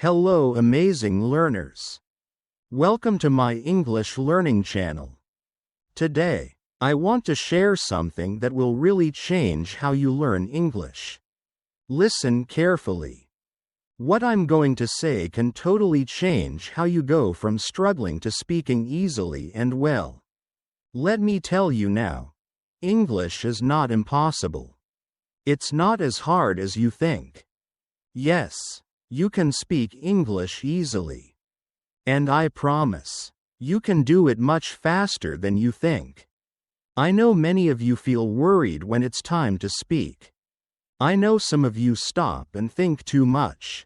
Hello, amazing learners. Welcome to my English learning channel. Today, I want to share something that will really change how you learn English. Listen carefully. What I'm going to say can totally change how you go from struggling to speaking easily and well. Let me tell you now, English is not impossible. It's not as hard as you think. Yes, you can speak English easily. And I promise, you can do it much faster than you think. I know many of you feel worried when it's time to speak. I know some of you stop and think too much.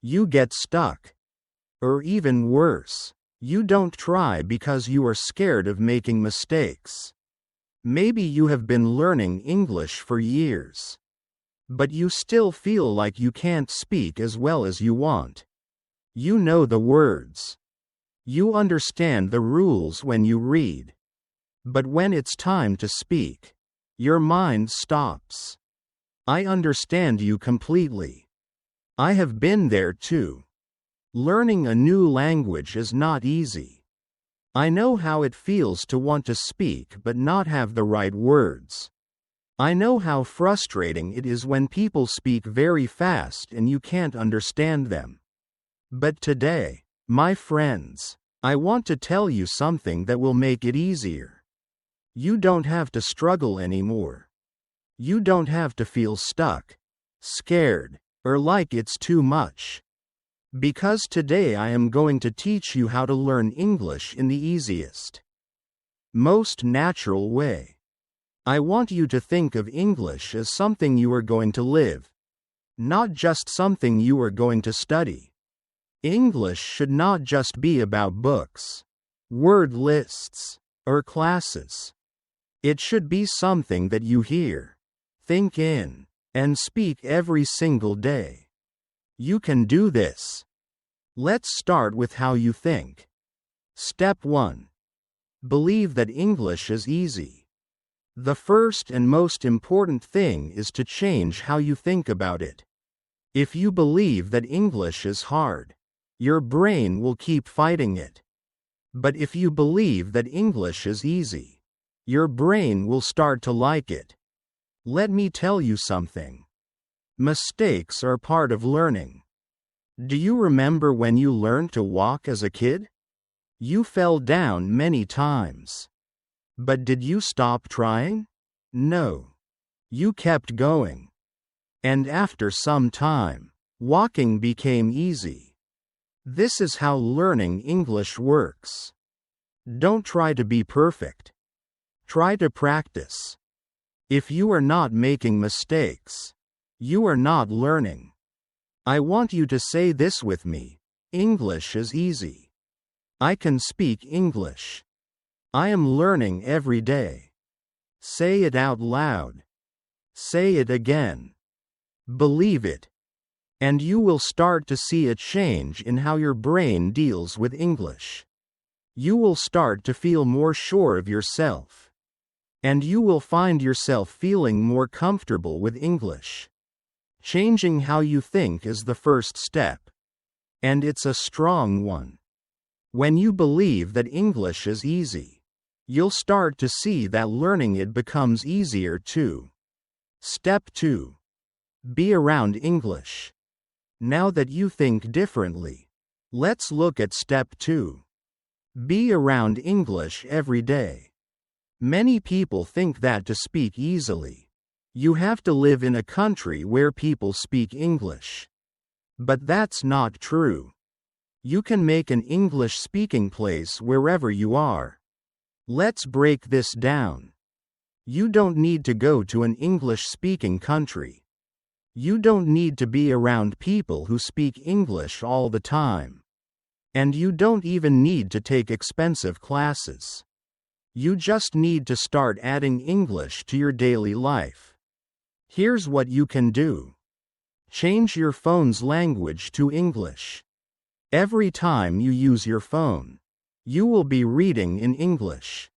You get stuck. Or even worse, you don't try because you are scared of making mistakes. Maybe you have been learning English for years. But you still feel like you can't speak as well as you want. You know the words. You understand the rules when you read. But when it's time to speak, your mind stops. I understand you completely. I have been there too. Learning a new language is not easy. I know how it feels to want to speak but not have the right words. I know how frustrating it is when people speak very fast and you can't understand them. But today, my friends, I want to tell you something that will make it easier. You don't have to struggle anymore. You don't have to feel stuck, scared, or like it's too much. Because today I am going to teach you how to learn English in the easiest, most natural way. I want you to think of English as something you are going to live, not just something you are going to study. English should not just be about books, word lists, or classes. It should be something that you hear, think in, and speak every single day. You can do this. Let's start with how you think. Step 1. Believe that English is easy. The first and most important thing is to change how you think about it. If you believe that English is hard, your brain will keep fighting it. But if you believe that English is easy, your brain will start to like it. Let me tell you something. Mistakes are part of learning. Do you remember when you learned to walk as a kid? You fell down many times. But did you stop trying? No. You kept going. And after some time, walking became easy. This is how learning English works. Don't try to be perfect. Try to practice. If you are not making mistakes, you are not learning. I want you to say this with me. English is easy. I can speak English. I am learning every day. Say it out loud. Say it again. Believe it. And you will start to see a change in how your brain deals with English. You will start to feel more sure of yourself. And you will find yourself feeling more comfortable with English. Changing how you think is the first step. And it's a strong one. When you believe that English is easy, you'll start to see that learning it becomes easier too. Step 2. Be around English. Now that you think differently, let's look at step 2. Be around English every day. Many people think that to speak easily, you have to live in a country where people speak English. But that's not true. You can make an English-speaking place wherever you are. Let's break this down. You don't need to go to an English-speaking country. You don't need to be around people who speak English all the time. And you don't even need to take expensive classes. You just need to start adding English to your daily life. Here's what you can do. Change your phone's language to English. Every time you use your phone, you will be reading in English.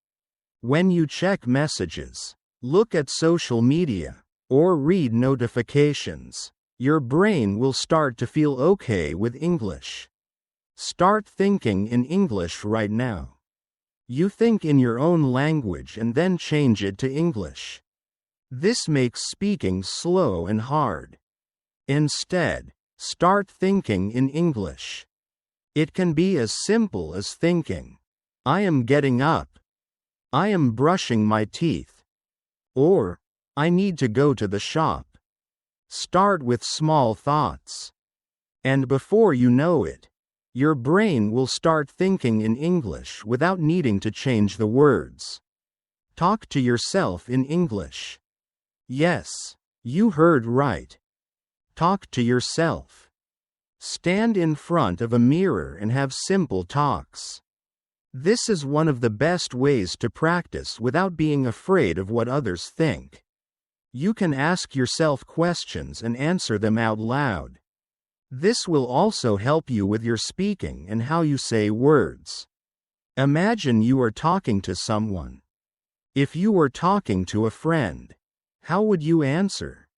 When you check messages, look at social media, or read notifications, Your brain will start to feel okay with English. Start thinking in English right now. You think in your own language and then change it to English. This makes speaking slow and hard. Instead, start thinking in English. It can be as simple as thinking, I am getting up. I am brushing my teeth. Or, I need to go to the shop. Start with small thoughts. And before you know it, your brain will start thinking in English without needing to change the words. Talk to yourself in English. Yes, you heard right. Talk to yourself. Stand in front of a mirror and have simple talks. This is one of the best ways to practice without being afraid of what others think. You can ask yourself questions and answer them out loud. This will also help you with your speaking and how you say words. Imagine you are talking to someone. If you were talking to a friend, how would you answer?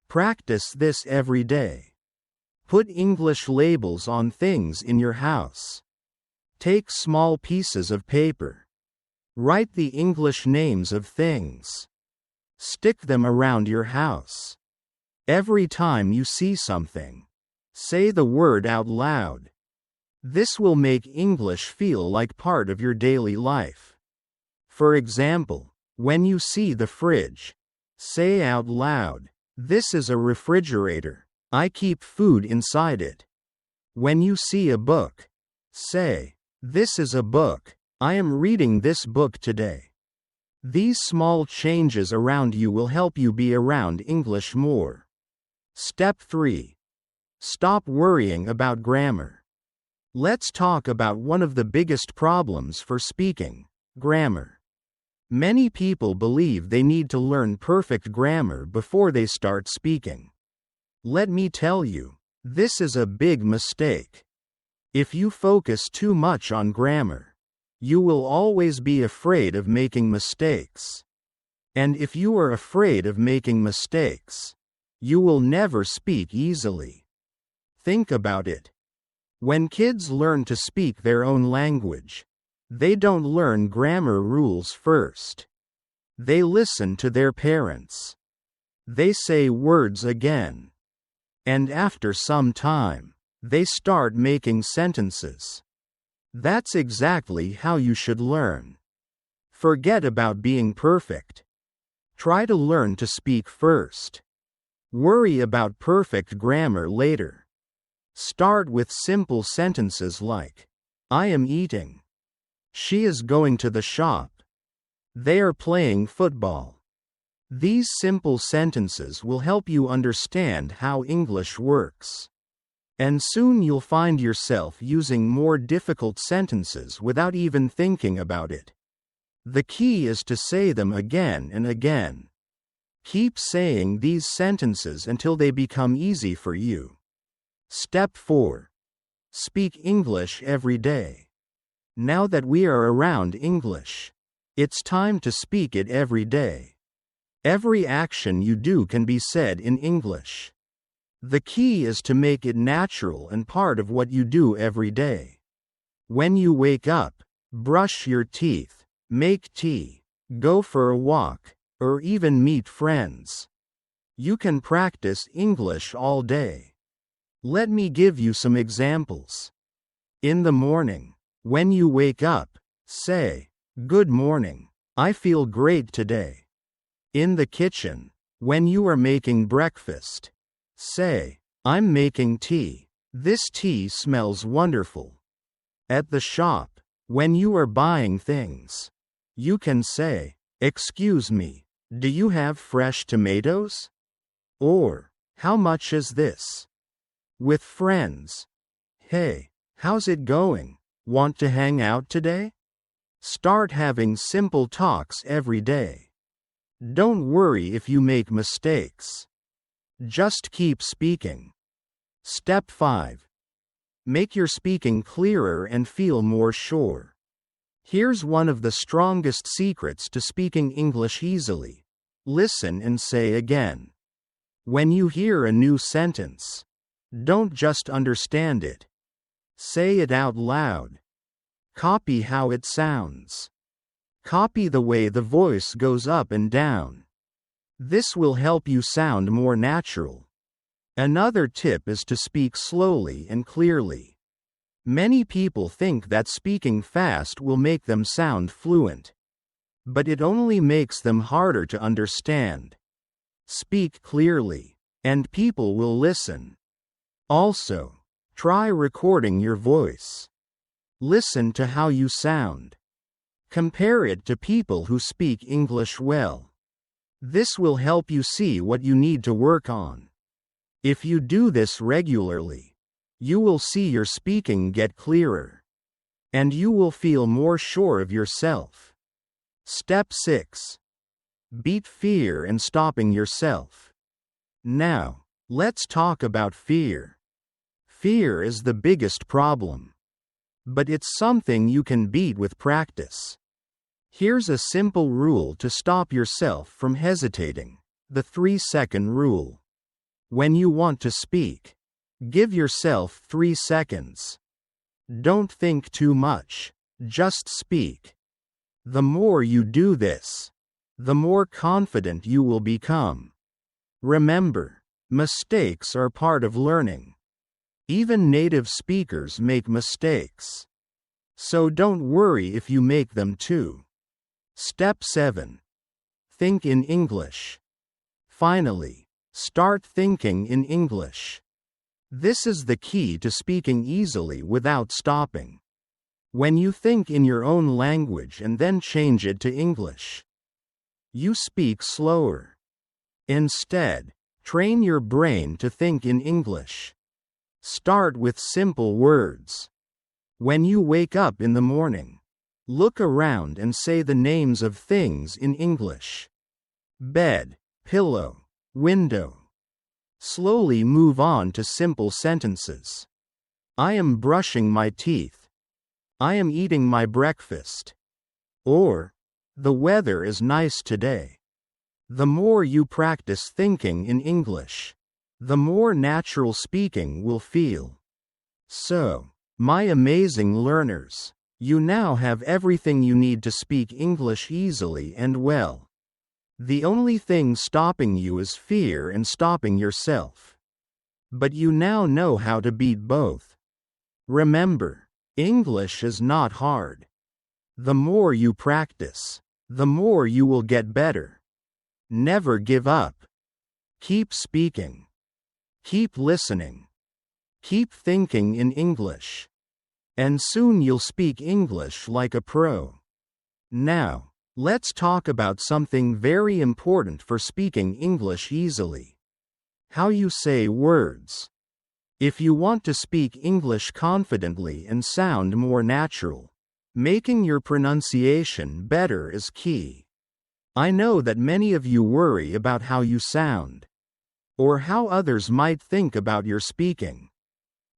Practice this every day. Put English labels on things in your house. Take small pieces of paper. Write the English names of things. Stick them around your house. Every time you see something, say the word out loud. This will make English feel like part of your daily life. For example, when you see the fridge, say out loud, this is a refrigerator. I keep food inside it. When you see a book, say, this is a book. I am reading this book today. These small changes around you will help you be around English more. Step 3. Stop worrying about grammar. Let's talk about one of the biggest problems for speaking, grammar. Many people believe they need to learn perfect grammar before they start speaking. Let me tell you, this is a big mistake. If you focus too much on grammar, you will always be afraid of making mistakes. And if you are afraid of making mistakes, you will never speak easily. Think about it. When kids learn to speak their own language, they don't learn grammar rules first. They listen to their parents. They say words again. And after some time, they start making sentences. That's exactly how you should learn. Forget about being perfect. Try to learn to speak first. Worry about perfect grammar later. Start with simple sentences like, I am eating. She is going to the shop. They are playing football. These simple sentences will help you understand how English works. And soon you'll find yourself using more difficult sentences without even thinking about it. The key is to say them again and again. Keep saying these sentences until they become easy for you. Step 4. Speak English every day. Now that we are around English, it's time to speak it every day. Every action you do can be said in English. The key is to make it natural and part of what you do every day. When you wake up, brush your teeth, make tea, go for a walk, or even meet friends. You can practice English all day. Let me give you some examples. In the morning, when you wake up, say, good morning, I feel great today. In the kitchen, when you are making breakfast, say, I'm making tea. This tea smells wonderful. At the shop, when you are buying things, you can say, excuse me, do you have fresh tomatoes? Or, how much is this? With friends, hey, how's it going? Want to hang out today? Start having simple talks every day. Don't worry if you make mistakes. Just keep speaking. Step 5. Make your speaking clearer and feel more sure. Here's one of the strongest secrets to speaking English easily. Listen and say again. When you hear a new sentence, don't just understand it. Say it out loud. Copy how it sounds. Copy the way the voice goes up and down. This will help you sound more natural. Another tip is to speak slowly and clearly. Many people think that speaking fast will make them sound fluent. But it only makes them harder to understand. Speak clearly, and people will listen. Also, try recording your voice. Listen to how you sound. Compare it to people who speak English well. This will help you see what you need to work on. If you do this regularly, you will see your speaking get clearer. And you will feel more sure of yourself. Step 6. Beat fear and stopping yourself. Now, let's talk about fear. Fear is the biggest problem. But it's something you can beat with practice. Here's a simple rule to stop yourself from hesitating. The 3-second rule. When you want to speak, give yourself 3 seconds. Don't think too much, just speak. The more you do this, the more confident you will become. Remember, mistakes are part of learning. Even native speakers make mistakes. So don't worry if you make them too. Step 7. Think in English. Finally, start thinking in English. This is the key to speaking easily without stopping. When you think in your own language and then change it to English, you speak slower. Instead, train your brain to think in English. Start with simple words. When you wake up in the morning, look around and say the names of things in English. Bed, pillow, window. Slowly move on to simple sentences. I am brushing my teeth. I am eating my breakfast. Or, the weather is nice today. The more you practice thinking in English, the more natural speaking will feel. So, my amazing learners, you now have everything you need to speak English easily and well. The only thing stopping you is fear and stopping yourself. But you now know how to beat both. Remember, English is not hard. The more you practice, the more you will get better. Never give up. Keep speaking. Keep listening. Keep thinking in English. And soon you'll speak English like a pro. Now, let's talk about something very important for speaking English easily. How you say words. If you want to speak English confidently and sound more natural, making your pronunciation better is key. I know that many of you worry about how you sound, or how others might think about your speaking.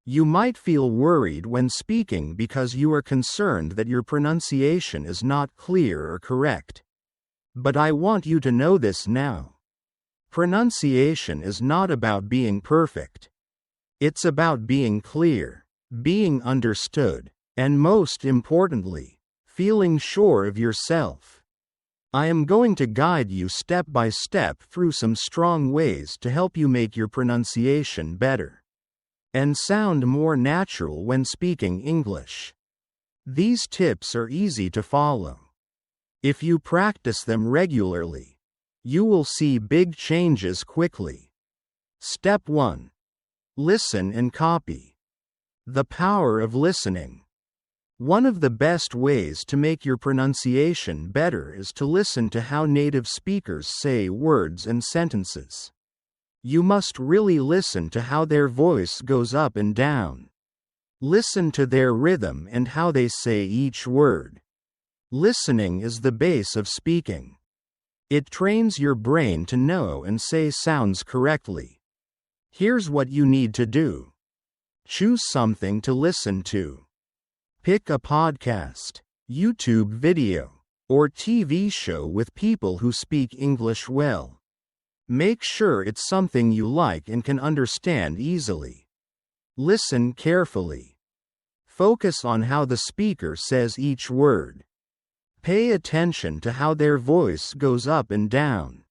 You might feel worried when speaking because you are concerned that your pronunciation is not clear or correct. But I want you to know this now. Pronunciation is not about being perfect. It's about being clear, being understood, and most importantly, feeling sure of yourself. I am going to guide you step by step through some strong ways to help you make your pronunciation better and sound more natural when speaking English. These tips are easy to follow. If you practice them regularly, you will see big changes quickly. Step 1. Listen and copy. The power of listening. One of the best ways to make your pronunciation better is to listen to how native speakers say words and sentences. You must really listen to how their voice goes up and down. Listen to their rhythm and how they say each word. Listening is the base of speaking. It trains your brain to know and say sounds correctly. Here's what you need to do. Choose something to listen to. Pick a podcast, YouTube video, or TV show with people who speak English well. Make sure it's something you like and can understand easily. Listen carefully. Focus on how the speaker says each word. Pay attention to how their voice goes up and down.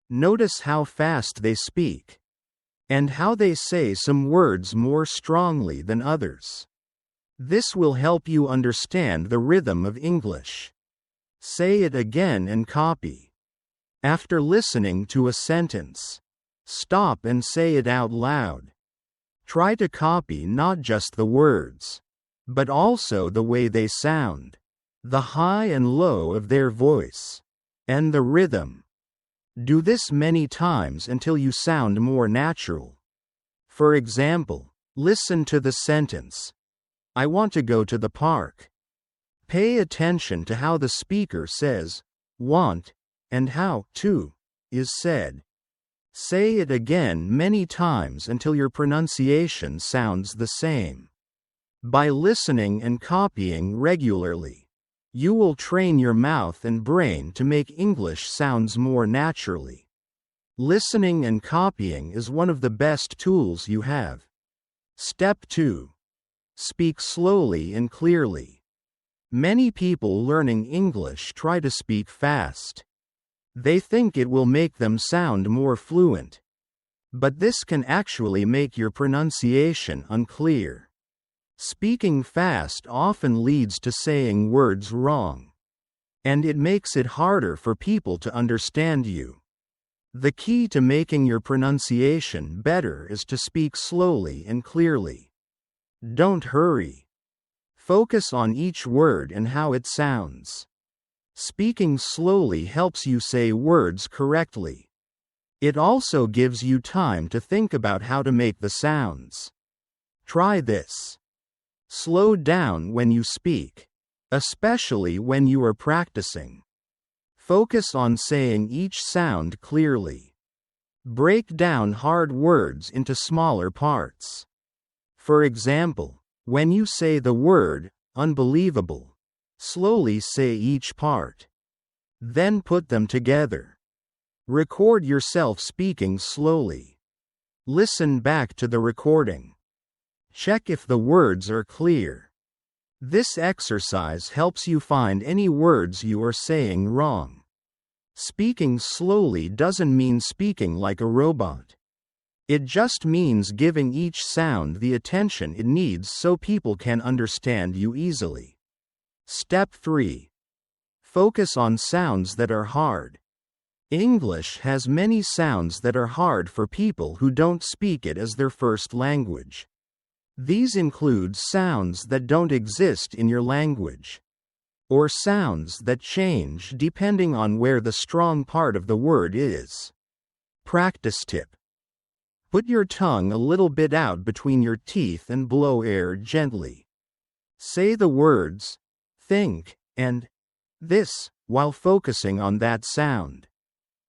Notice how fast they speak, and how they say some words more strongly than others. This will help you understand the rhythm of English. Say it again and copy. After listening to a sentence, stop and say it out loud. Try to copy not just the words, but also the way they sound, the high and low of their voice, and the rhythm. Do this many times until you sound more natural. For example, listen to the sentence, "I want to go to the park." Pay attention to how the speaker says "want" and how "to" is said. Say it again many times until your pronunciation sounds the same. By listening and copying regularly, you will train your mouth and brain to make English sounds more naturally. Listening and copying is one of the best tools you have. Step 2. Speak slowly and clearly. Many people learning English try to speak fast. They think it will make them sound more fluent. But this can actually make your pronunciation unclear. Speaking fast often leads to saying words wrong, and it makes it harder for people to understand you. The key to making your pronunciation better is to speak slowly and clearly. Don't hurry. Focus on each word and how it sounds. Speaking slowly helps you say words correctly. It also gives you time to think about how to make the sounds. Try this. Slow down when you speak, especially when you are practicing. Focus on saying each sound clearly. Break down hard words into smaller parts. For example, when you say the word unbelievable, slowly say each part. Then put them together. Record yourself speaking slowly. Listen back to the recording. Check if the words are clear. This exercise helps you find any words you are saying wrong. Speaking slowly doesn't mean speaking like a robot. It just means giving each sound the attention it needs so people can understand you easily. Step 3. Focus on sounds that are hard. English has many sounds that are hard for people who don't speak it as their first language. These include sounds that don't exist in your language, or sounds that change depending on where the strong part of the word is. Practice tip. Put your tongue a little bit out between your teeth and blow air gently. Say the words, think, and this, while focusing on that sound.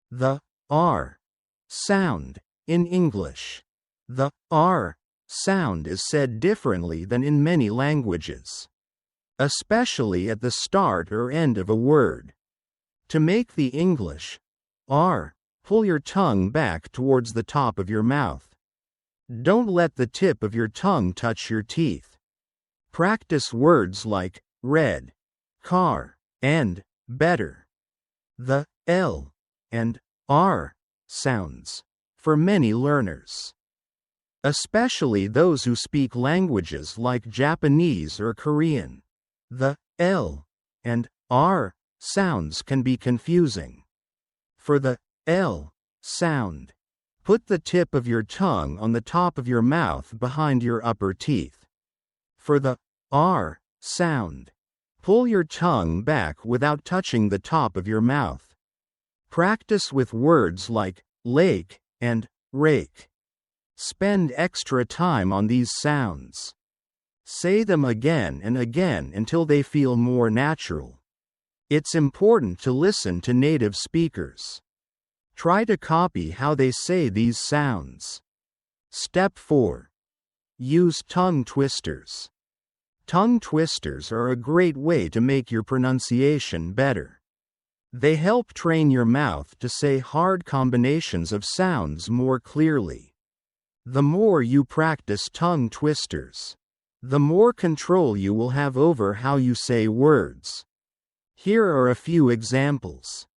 The R sound in English. The R sound is said differently than in many languages, especially at the start or end of a word. To make the English R, pull your tongue back towards the top of your mouth. Don't let the tip of your tongue touch your teeth. Practice words like red, car, and better. The L and R sounds for many learners, especially those who speak languages like Japanese or Korean. The L and R sounds can be confusing. For the L sound, put the tip of your tongue on the top of your mouth behind your upper teeth. For the R sound, pull your tongue back without touching the top of your mouth. Practice with words like lake and rake. Spend extra time on these sounds. Say them again and again until they feel more natural. It's important to listen to native speakers. Try to copy how they say these sounds. Step 4. Use tongue twisters. Tongue twisters are a great way to make your pronunciation better. They help train your mouth to say hard combinations of sounds more clearly. The more you practice tongue twisters, the more control you will have over how you say words. Here are a few examples.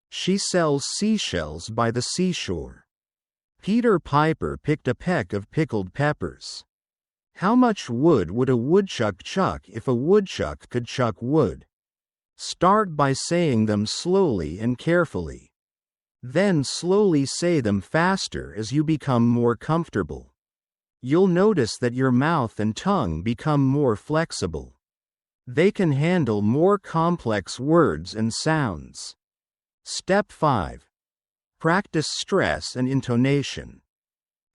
She sells seashells by the seashore. Peter Piper picked a peck of pickled peppers. How much wood would a woodchuck chuck if a woodchuck could chuck wood? Start by saying them slowly and carefully. Then slowly say them faster as you become more comfortable. You'll notice that your mouth and tongue become more flexible. They can handle more complex words and sounds. Step 5. Practice stress and intonation.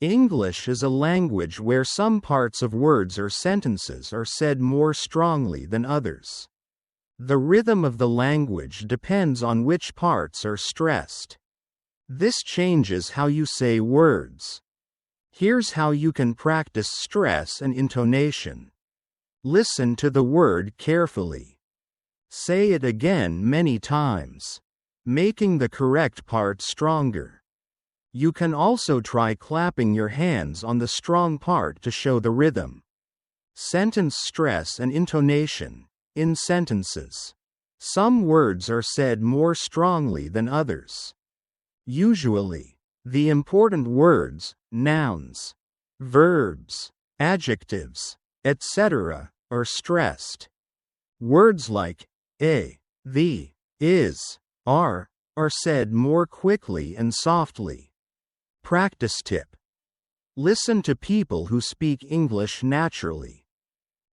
English is a language where some parts of words or sentences are said more strongly than others. The rhythm of the language depends on which parts are stressed. This changes how you say words. Here's how you can practice stress and intonation. Listen to the word carefully. Say it again many times, making the correct part stronger. You can also try clapping your hands on the strong part to show the rhythm. Sentence stress and intonation. In sentences, some words are said more strongly than others. Usually, the important words, nouns, verbs, adjectives, etc., are stressed. Words like a, the, is, are said more quickly and softly. Practice tip. Listen to people who speak English naturally.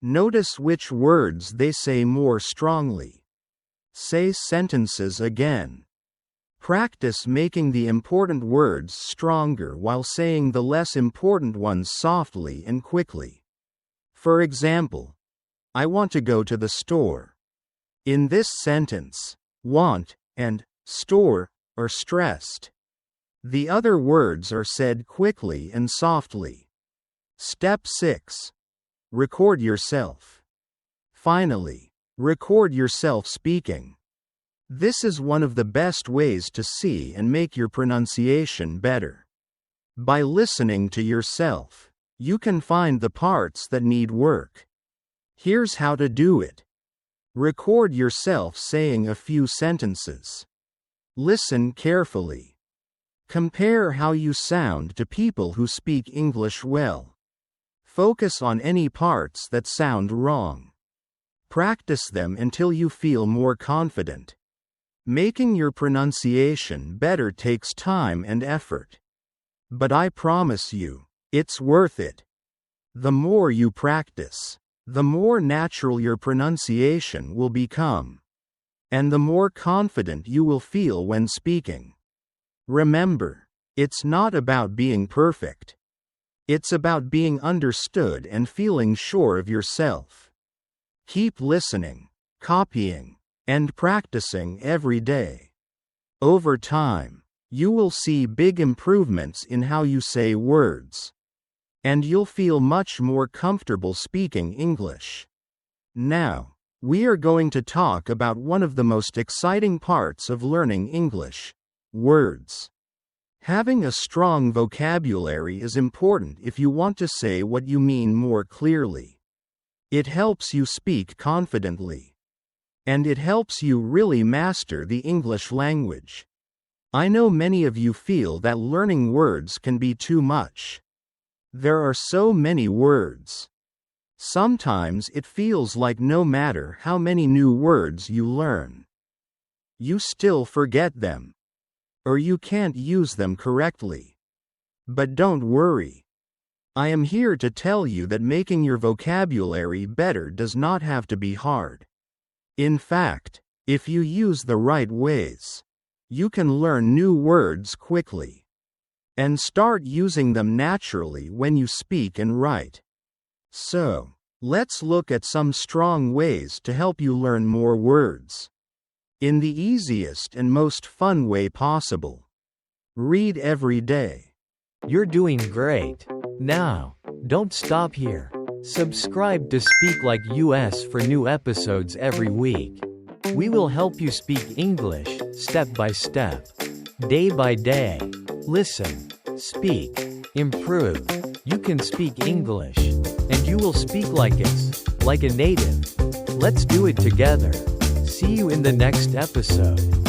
Notice which words they say more strongly. Say sentences again. Practice making the important words stronger while saying the less important ones softly and quickly. For example, I want to go to the store. In this sentence, want and store are stressed. The other words are said quickly and softly. Step 6. Record yourself. Finally, record yourself speaking. This is one of the best ways to see and make your pronunciation better. By listening to yourself, you can find the parts that need work. Here's how to do it. Record yourself saying a few sentences. Listen carefully. Compare how you sound to people who speak English well. Focus on any parts that sound wrong. Practice them until you feel more confident. Making your pronunciation better takes time and effort. But I promise you, it's worth it. The more you practice, the more natural your pronunciation will become. And the more confident you will feel when speaking. Remember, it's not about being perfect. It's about being understood and feeling sure of yourself. Keep listening, copying, and practicing every day. Over time, you will see big improvements in how you say words. And you'll feel much more comfortable speaking English. Now, we are going to talk about one of the most exciting parts of learning English: words. Having a strong vocabulary is important if you want to say what you mean more clearly. It helps you speak confidently. And it helps you really master the English language. I know many of you feel that learning words can be too much. There are so many words. Sometimes it feels like no matter how many new words you learn, you still forget them. Or you can't use them correctly. But don't worry. I am here to tell you that making your vocabulary better does not have to be hard. In fact, if you use the right ways, you can learn new words quickly. And start using them naturally when you speak and write. So, let's look at some strong ways to help you learn more words. In the easiest and most fun way possible. Read every day. You're doing great. Now, don't stop here. Subscribe to Speak Like US for new episodes every week. We will help you speak English step by step, day by day. Listen, speak, improve. You can speak English, and you will speak like a native. Let's do it together. See you in the next episode.